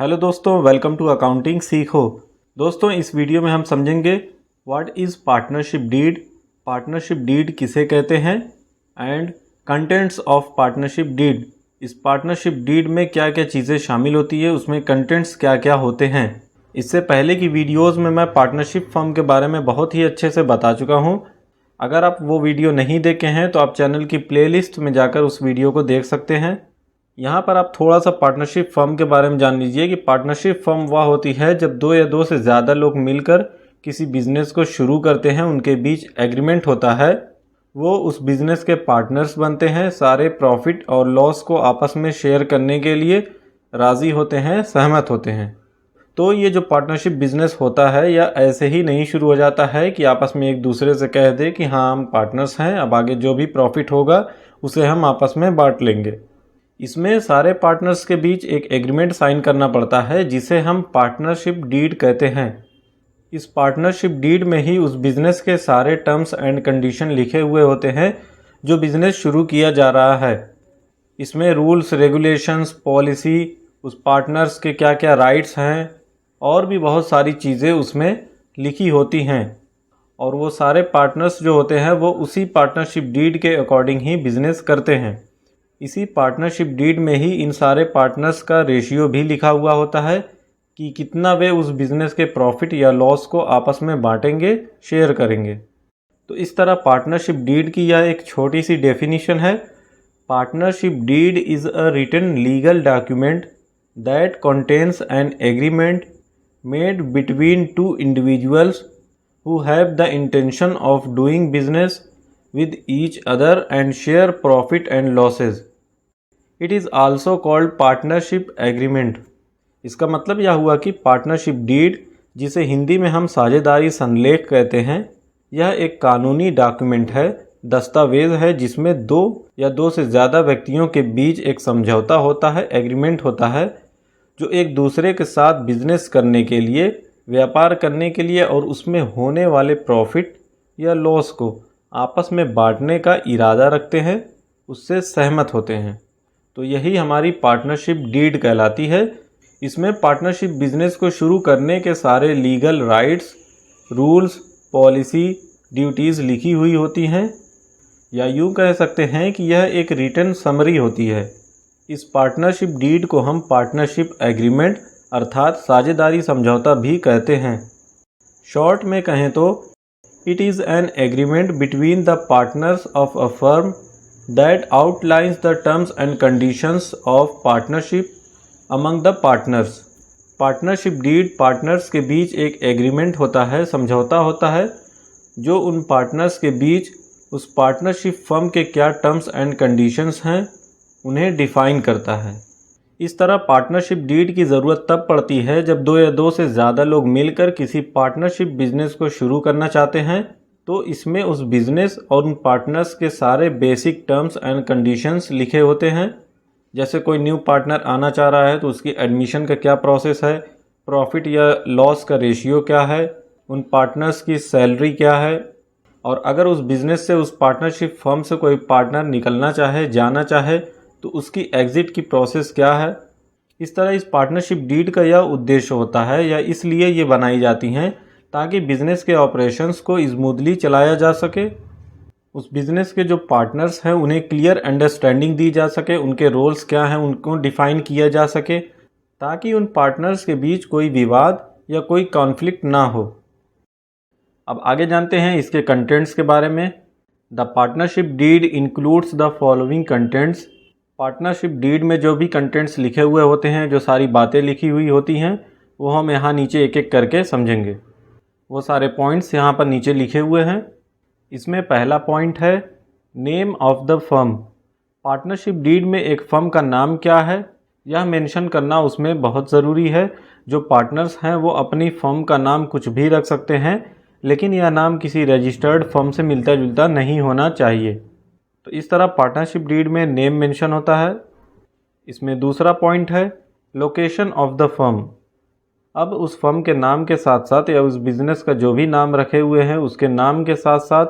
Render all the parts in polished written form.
Hello दोस्तों, welcome to accounting सीखो। दोस्तों, इस वीडियो में हम समझेंगे what is partnership deed, partnership deed किसे कहते हैं and contents of partnership deed. इस पार्टनरशिप डीड में क्या क्या चीज़ें शामिल होती है, उसमें कंटेंट्स क्या क्या होते हैं। इससे पहले की वीडियोस में मैं पार्टनरशिप फर्म के बारे में बहुत ही अच्छे से बता चुका हूँ। अगर आप वो वीडियो नहीं देखे हैं तो आप चैनल की प्लेलिस्ट में जाकर उस वीडियो को देख सकते हैं। यहाँ पर आप थोड़ा सा पार्टनरशिप फर्म के बारे में जान लीजिए कि पार्टनरशिप फर्म वह होती है जब दो या दो से ज़्यादा लोग मिलकर किसी बिजनेस को शुरू करते हैं, उनके बीच एग्रीमेंट होता है, वो उस बिजनेस के पार्टनर्स बनते हैं, सारे प्रॉफिट और लॉस को आपस में शेयर करने के लिए राज़ी होते हैं, सहमत होते हैं। तो ये जो पार्टनरशिप बिजनेस होता है या ऐसे ही नहीं शुरू हो जाता है कि आपस में एक दूसरे से कह दे कि हाँ हम पार्टनर्स हैं, अब आगे जो भी प्रॉफिट होगा उसे हम आपस में बांट लेंगे। इसमें सारे पार्टनर्स के बीच एक एग्रीमेंट साइन करना पड़ता है जिसे हम पार्टनरशिप डीड कहते हैं। इस पार्टनरशिप डीड में ही उस बिज़नेस के सारे टर्म्स एंड कंडीशन लिखे हुए होते हैं जो बिज़नेस शुरू किया जा रहा है। इसमें रूल्स, रेगुलेशंस, पॉलिसी, उस पार्टनर्स के क्या क्या राइट्स हैं और भी बहुत सारी चीज़ें उसमें लिखी होती हैं। और वो सारे पार्टनर्स जो होते हैं वो उसी पार्टनरशिप डीड के अकॉर्डिंग ही बिज़नेस करते हैं। इसी पार्टनरशिप डीड में ही इन सारे पार्टनर्स का रेशियो भी लिखा हुआ होता है कि कितना वे उस बिज़नेस के प्रॉफिट या लॉस को आपस में बांटेंगे, शेयर करेंगे। तो इस तरह पार्टनरशिप डीड की यह एक छोटी सी डेफिनेशन है। Partnership deed is a written legal document that contains an agreement made between two individuals who have the intention of doing business with each other and share profit and losses. It is also called partnership agreement. इसका मतलब यह हुआ कि partnership deed, जिसे हिंदी में हम साझेदारी संलेख कहते हैं, यह एक कानूनी डॉक्यूमेंट है, दस्तावेज है जिसमें दो या दो से ज़्यादा व्यक्तियों के बीच एक समझौता होता है, एग्रीमेंट होता है, जो एक दूसरे के साथ बिजनेस करने के लिए, व्यापार करने के लिए और उसमें होने वाले प्रॉफिट या लॉस को आपस में बांटने का इरादा रखते हैं, उससे सहमत होते हैं। तो यही हमारी पार्टनरशिप डीड कहलाती है। इसमें पार्टनरशिप बिजनेस को शुरू करने के सारे legal rights, rules, policy, duties लिखी हुई होती हैं, या यूँ कह सकते हैं कि यह एक रिटन समरी होती है। इस पार्टनरशिप डीड को हम पार्टनरशिप एग्रीमेंट अर्थात साझेदारी समझौता भी कहते हैं। शॉर्ट में कहें तो it is an agreement between the partners of a firm that outlines the terms and conditions of partnership among the partners. Partnership deed partners के बीच एक एग्रीमेंट होता है, समझौता होता है, जो उन पार्टनर्स के बीच उस पार्टनरशिप फर्म के क्या टर्म्स एंड कंडीशंस हैं उन्हें डिफ़ाइन करता है। इस तरह पार्टनरशिप डीड की ज़रूरत तब पड़ती है जब दो या दो से ज़्यादा लोग मिलकर किसी पार्टनरशिप बिजनेस को शुरू करना चाहते हैं। तो इसमें उस बिज़नेस और उन पार्टनर्स के सारे बेसिक टर्म्स एंड कंडीशंस लिखे होते हैं। जैसे कोई न्यू पार्टनर आना चाह रहा है तो उसकी एडमिशन का क्या प्रोसेस है, प्रॉफिट या लॉस का रेशियो क्या है, उन पार्टनर्स की सैलरी क्या है, और अगर उस बिज़नेस से, उस पार्टनरशिप फर्म से कोई पार्टनर निकलना चाहे, जाना चाहे, तो उसकी एग्ज़िट की प्रोसेस क्या है। इस तरह इस पार्टनरशिप डीड का यह उद्देश्य होता है, या इसलिए ये बनाई जाती हैं ताकि बिज़नेस के ऑपरेशंस को स्मूथली चलाया जा सके। उस बिज़नेस के जो पार्टनर्स हैं उन्हें क्लियर अंडरस्टैंडिंग दी जा सके, उनके रोल्स क्या हैं उनको डिफ़ाइन किया जा सके, ताकि उन पार्टनर्स के बीच कोई विवाद या कोई कॉन्फ्लिक्ट ना हो। अब आगे जानते हैं इसके कंटेंट्स के बारे में। The partnership deed includes the following contents. Partnership deed में जो भी कंटेंट्स लिखे हुए होते हैं, जो सारी बातें लिखी हुई होती हैं, वो हम यहाँ नीचे एक एक करके समझेंगे। वो सारे पॉइंट्स यहाँ पर नीचे लिखे हुए हैं। इसमें पहला पॉइंट है name of the firm. Partnership deed में एक फर्म का नाम क्या है यह मेंशन करना उसमें बहुत ज़रूरी है। जो पार्टनर्स हैं वो अपनी फर्म का नाम कुछ भी रख सकते हैं, लेकिन यह नाम किसी रजिस्टर्ड फर्म से मिलता जुलता नहीं होना चाहिए। तो इस तरह पार्टनरशिप डीड में नेम मेंशन होता है। इसमें दूसरा पॉइंट है लोकेशन ऑफ द फर्म। अब उस फर्म के नाम के साथ साथ या उस बिज़नेस का जो भी नाम रखे हुए हैं उसके नाम के साथ साथ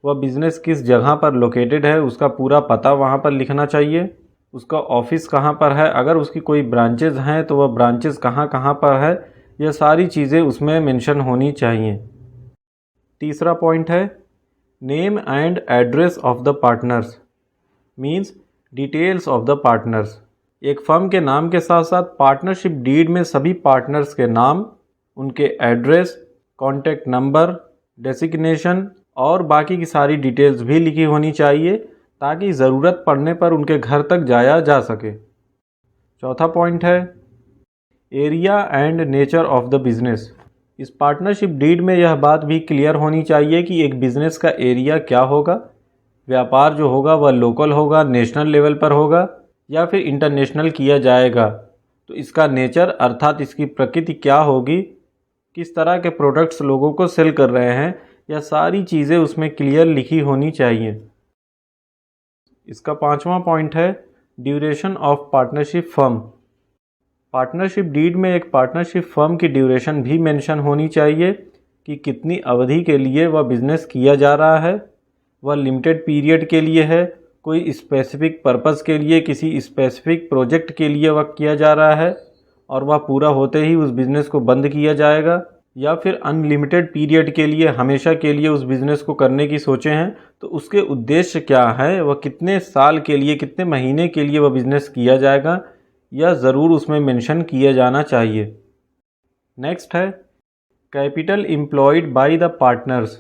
वह बिज़नेस किस जगह पर लोकेटेड है उसका पूरा पता वहाँ पर लिखना चाहिए। उसका ऑफिस कहाँ पर है, अगर उसकी कोई ब्रांचेज हैं तो वह ब्रांचेज कहाँ कहाँ पर है, यह सारी चीज़ें उसमें मेंशन होनी चाहिए। तीसरा पॉइंट है name and address of the partners, means details of the partners. एक फर्म के नाम के साथ साथ पार्टनरशिप डीड में सभी पार्टनर्स के नाम, उनके एड्रेस, कॉन्टैक्ट नंबर, डेसिग्नेशन और बाकी की सारी डिटेल्स भी लिखी होनी चाहिए ताकि ज़रूरत पड़ने पर उनके घर तक जाया जा सके। चौथा पॉइंट है area and nature of the business. इस पार्टनरशिप डीड में यह बात भी क्लियर होनी चाहिए कि एक बिज़नेस का एरिया क्या होगा। व्यापार जो होगा वह लोकल होगा, नेशनल लेवल पर होगा या फिर इंटरनेशनल किया जाएगा। तो इसका नेचर अर्थात इसकी प्रकृति क्या होगी, किस तरह के प्रोडक्ट्स लोगों को सेल कर रहे हैं, यह सारी चीज़ें उसमें क्लियर लिखी होनी चाहिए। इसका पांचवा पॉइंट है duration of partnership firm. Partnership deed में एक पार्टनरशिप फर्म की ड्यूरेशन भी मेंशन होनी चाहिए कि कितनी अवधि के लिए वह बिज़नेस किया जा रहा है, वह लिमिटेड पीरियड के लिए है, कोई स्पेसिफिक पर्पस के लिए, किसी स्पेसिफिक प्रोजेक्ट के लिए वह किया जा रहा है और वह पूरा होते ही उस बिज़नेस को बंद किया जाएगा, या फिर अनलिमिटेड पीरियड के लिए, हमेशा के लिए उस बिज़नेस को करने की सोचे हैं। तो उसके उद्देश्य क्या है, वह कितने साल के लिए, कितने महीने के लिए वह बिज़नेस किया जाएगा, यह ज़रूर उसमें मेंशन किया जाना चाहिए। नेक्स्ट है capital employed by the partners.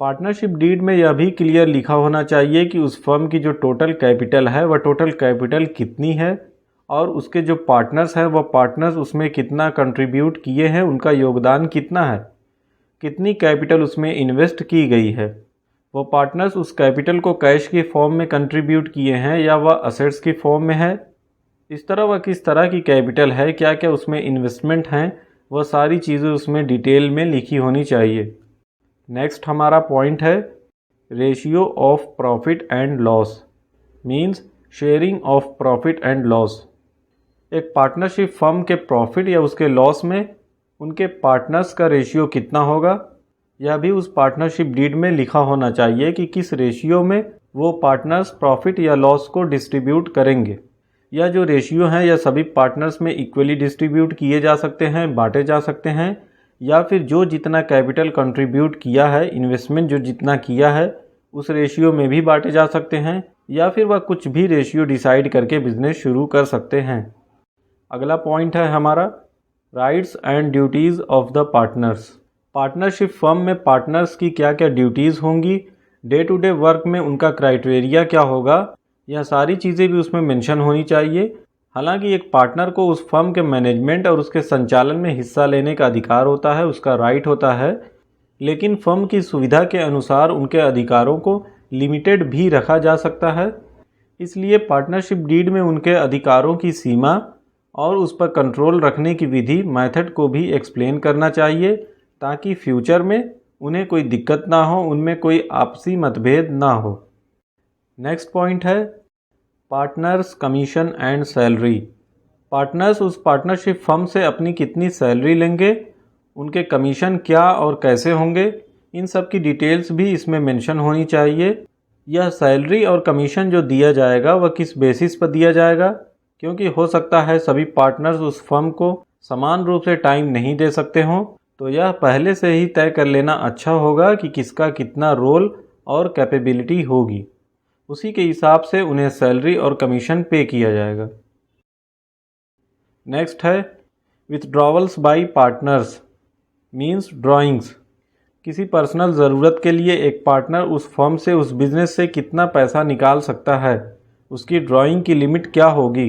Partnership deed में यह भी क्लियर लिखा होना चाहिए कि उस फर्म की जो टोटल कैपिटल है वह टोटल कैपिटल कितनी है और उसके जो पार्टनर्स हैं वह पार्टनर्स उसमें कितना कंट्रीब्यूट किए हैं, उनका योगदान कितना है, कितनी कैपिटल उसमें इन्वेस्ट की गई है, वो पार्टनर्स उस कैपिटल को कैश के फॉर्म में कंट्रीब्यूट किए हैं या वह असेट्स की फॉर्म में है। इस तरह वह किस तरह की कैपिटल है, क्या क्या उसमें इन्वेस्टमेंट हैं, वह सारी चीज़ें उसमें डिटेल में लिखी होनी चाहिए। नेक्स्ट हमारा पॉइंट है ratio of profit and loss, means sharing of profit and loss. एक पार्टनरशिप फर्म के प्रॉफिट या उसके लॉस में उनके पार्टनर्स का रेशियो कितना होगा, यह भी उस पार्टनरशिप डीड में लिखा होना चाहिए कि किस रेशियो में वो पार्टनर्स प्रॉफिट या लॉस को डिस्ट्रीब्यूट करेंगे। यह जो रेशियो हैं यह सभी पार्टनर्स में इक्वली डिस्ट्रीब्यूट किए जा सकते हैं, बांटे जा सकते हैं, या फिर जो जितना कैपिटल कंट्रीब्यूट किया है, इन्वेस्टमेंट जो जितना किया है उस रेशियो में भी बांटे जा सकते हैं, या फिर वह कुछ भी रेशियो डिसाइड करके बिजनेस शुरू कर सकते हैं। अगला पॉइंट है हमारा rights and duties of the partners. Partnership firm में पार्टनर्स की क्या क्या ड्यूटीज़ होंगी, डे टू डे वर्क में उनका क्राइटेरिया क्या होगा, यह सारी चीज़ें भी उसमें मेंशन होनी चाहिए। हालांकि एक पार्टनर को उस फर्म के मैनेजमेंट और उसके संचालन में हिस्सा लेने का अधिकार होता है, उसका राइट होता है, लेकिन फर्म की सुविधा के अनुसार उनके अधिकारों को लिमिटेड भी रखा जा सकता है। इसलिए पार्टनरशिप डीड में उनके अधिकारों की सीमा और उस पर कंट्रोल रखने की विधि, मेथड को भी एक्सप्लेन करना चाहिए ताकि फ्यूचर में उन्हें कोई दिक्कत ना हो, उनमें कोई आपसी मतभेद ना हो। नेक्स्ट पॉइंट है partners commission and salary. Partners उस पार्टनरशिप फर्म से अपनी कितनी सैलरी लेंगे, उनके कमीशन क्या और कैसे होंगे, इन सब की डिटेल्स भी इसमें मेंशन होनी चाहिए। यह सैलरी और कमीशन जो दिया जाएगा वह किस बेसिस पर दिया जाएगा, क्योंकि हो सकता है सभी पार्टनर्स उस फर्म को समान रूप से टाइम नहीं दे सकते हों, तो यह पहले से ही तय कर लेना अच्छा होगा कि किसका कितना रोल और कैपेबिलिटी होगी, उसी के हिसाब से उन्हें सैलरी और कमीशन पे किया जाएगा। नेक्स्ट है विथड्रॉवल्स बाय पार्टनर्स, मींस ड्राइंग्स। किसी पर्सनल ज़रूरत के लिए एक पार्टनर उस फर्म से, उस बिज़नेस से कितना पैसा निकाल सकता है, उसकी ड्राइंग की लिमिट क्या होगी।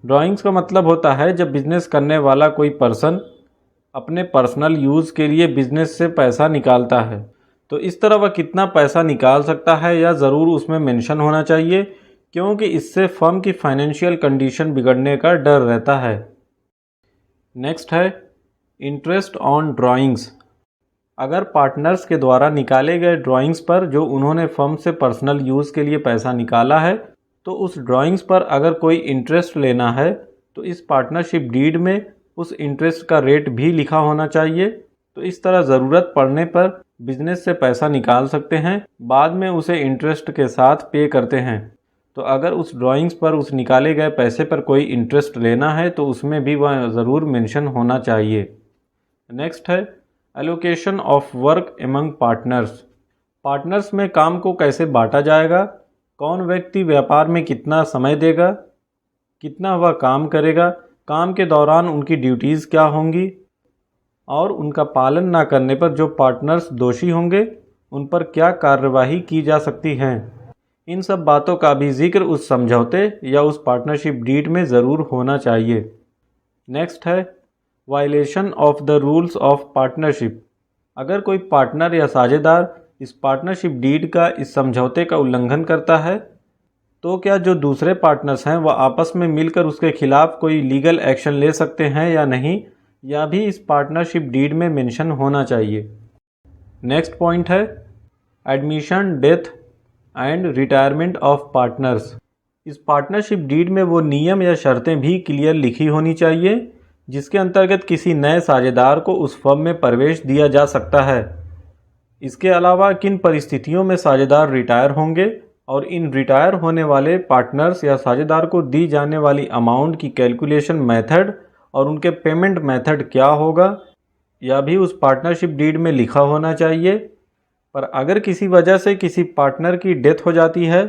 ड्राइंग्स का मतलब होता है जब बिज़नेस करने वाला कोई पर्सन अपने पर्सनल यूज़ के लिए बिज़नेस से पैसा निकालता है, तो इस तरह वह कितना पैसा निकाल सकता है या ज़रूर उसमें मेंशन होना चाहिए, क्योंकि इससे फर्म की फाइनेंशियल कंडीशन बिगड़ने का डर रहता है। नेक्स्ट है इंटरेस्ट ऑन ड्राइंग्स। अगर पार्टनर्स के द्वारा निकाले गए ड्राइंग्स पर जो उन्होंने फर्म से पर्सनल यूज़ के लिए पैसा निकाला है, तो उस ड्राइंग्स पर अगर कोई इंटरेस्ट लेना है तो इस पार्टनरशिप डीड में उस इंटरेस्ट का रेट भी लिखा होना चाहिए। तो इस तरह ज़रूरत पड़ने पर बिजनेस से पैसा निकाल सकते हैं, बाद में उसे इंटरेस्ट के साथ पे करते हैं। तो अगर उस ड्राइंग्स पर उस निकाले गए पैसे पर कोई इंटरेस्ट लेना है तो उसमें भी वह ज़रूर मेंशन होना चाहिए। नेक्स्ट है allocation of work among partners. Partners में काम को कैसे बांटा जाएगा, कौन व्यक्ति व्यापार में कितना समय देगा, कितना वह काम करेगा, काम के दौरान उनकी ड्यूटीज़ क्या होंगी और उनका पालन ना करने पर जो पार्टनर्स दोषी होंगे उन पर क्या कार्यवाही की जा सकती है। इन सब बातों का भी जिक्र उस समझौते या उस पार्टनरशिप डीड में ज़रूर होना चाहिए। नेक्स्ट है violation of the rules of partnership. अगर कोई पार्टनर या साझेदार इस पार्टनरशिप डीड का, इस समझौते का उल्लंघन करता है तो क्या जो दूसरे पार्टनर्स हैं वह आपस में मिलकर उसके खिलाफ कोई लीगल एक्शन ले सकते हैं या नहीं, या भी इस पार्टनरशिप डीड में मेंशन होना चाहिए। नेक्स्ट पॉइंट है admission, death and retirement of partners. इस पार्टनरशिप डीड में वो नियम या शर्तें भी क्लियर लिखी होनी चाहिए जिसके अंतर्गत किसी नए साझेदार को उस फर्म में प्रवेश दिया जा सकता है। इसके अलावा किन परिस्थितियों में साझेदार रिटायर होंगे और इन रिटायर होने वाले पार्टनर्स या साझेदार को दी जाने वाली अमाउंट की कैलकुलेशन मेथड और उनके पेमेंट मेथड क्या होगा, यह भी उस पार्टनरशिप डीड में लिखा होना चाहिए। पर अगर किसी वजह से किसी पार्टनर की डेथ हो जाती है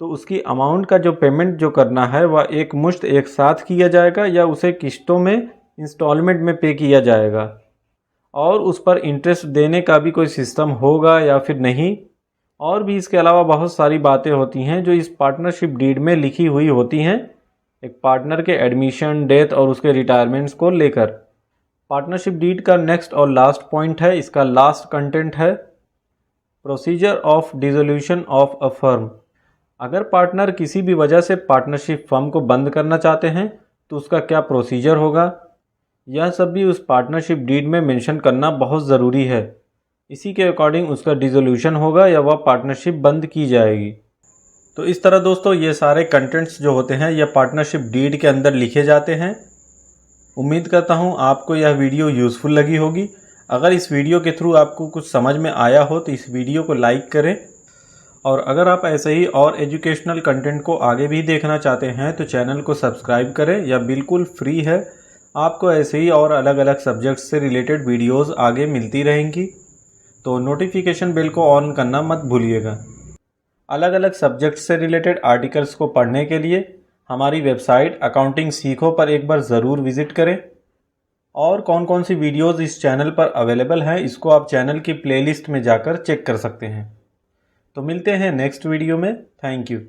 तो उसकी अमाउंट का जो पेमेंट जो करना है वह एक मुश्त एक साथ किया जाएगा या उसे किस्तों में, इंस्टॉलमेंट में पे किया जाएगा, और उस पर इंटरेस्ट देने का भी कोई सिस्टम होगा या फिर नहीं। और भी इसके अलावा बहुत सारी बातें होती हैं जो इस पार्टनरशिप डीड में लिखी हुई होती हैं एक पार्टनर के एडमिशन, डेथ और उसके रिटायरमेंट्स को लेकर। पार्टनरशिप डीड का नेक्स्ट और लास्ट पॉइंट है, इसका लास्ट कंटेंट है procedure of dissolution of a firm. अगर पार्टनर किसी भी वजह से पार्टनरशिप फर्म को बंद करना चाहते हैं तो उसका क्या प्रोसीजर होगा, यह सब भी उस पार्टनरशिप डीड में मेंशन करना बहुत ज़रूरी है। इसी के अकॉर्डिंग उसका डिसोल्यूशन होगा या वह पार्टनरशिप बंद की जाएगी। तो इस तरह दोस्तों ये सारे कंटेंट्स जो होते हैं यह पार्टनरशिप डीड के अंदर लिखे जाते हैं। उम्मीद करता हूँ आपको यह वीडियो यूज़फुल लगी होगी। अगर इस वीडियो के थ्रू आपको कुछ समझ में आया हो तो इस वीडियो को लाइक करें, और अगर आप ऐसे ही और एजुकेशनल कंटेंट को आगे भी देखना चाहते हैं तो चैनल को सब्सक्राइब करें। यह बिल्कुल फ्री है, आपको ऐसे ही और अलग अलग सब्जेक्ट्स से रिलेटेड वीडियोस आगे मिलती रहेंगी। तो नोटिफिकेशन बेल को ऑन करना मत भूलिएगा। अलग अलग सब्जेक्ट्स से रिलेटेड आर्टिकल्स को पढ़ने के लिए हमारी वेबसाइट अकाउंटिंग सीखो पर एक बार ज़रूर विज़िट करें। और कौन कौन सी वीडियोज़ इस चैनल पर अवेलेबल हैं इसको आप चैनल की प्लेलिस्ट में जाकर चेक कर सकते हैं। तो मिलते हैं नेक्स्ट वीडियो में। Thank you.